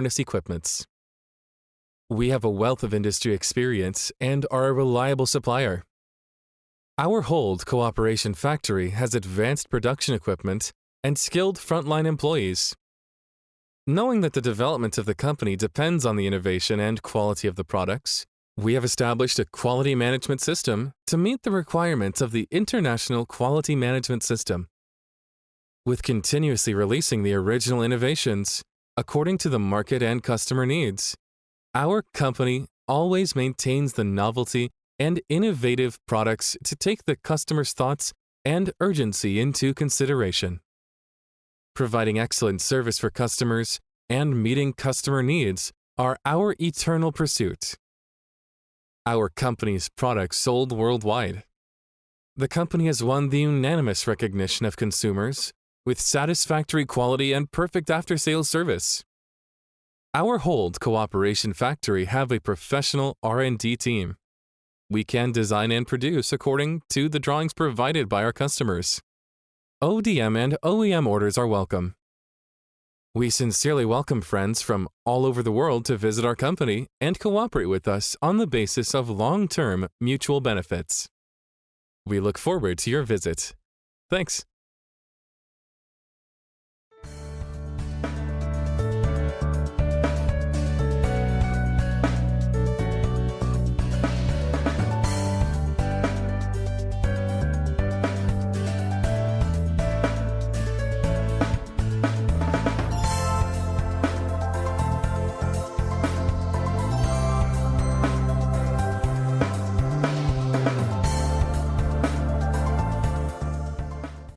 harness equipments. We have a wealth of industry experience and are a reliable supplier. Our Hold Cooperation Factory has advanced production equipment and skilled frontline employees. Knowing that the development of the company depends on the innovation and quality of the products, we have established a quality management system to meet the requirements of the International Quality Management System. With continuously releasing the original innovations according to the market and customer needs, our company always maintains the novelty and innovative products to take the customer's thoughts and urgency into consideration. Providing excellent service for customers and meeting customer needs are our eternal pursuit. Our company's products sold worldwide. The company has won the unanimous recognition of consumers with satisfactory quality and perfect after-sales service. Our Hold Cooperation Factory have a professional R&D team. We can design and produce according to the drawings provided by our customers. ODM and OEM orders are welcome. We sincerely welcome friends from all over the world to visit our company and cooperate with us on the basis of long-term mutual benefits. We look forward to your visit. Thanks.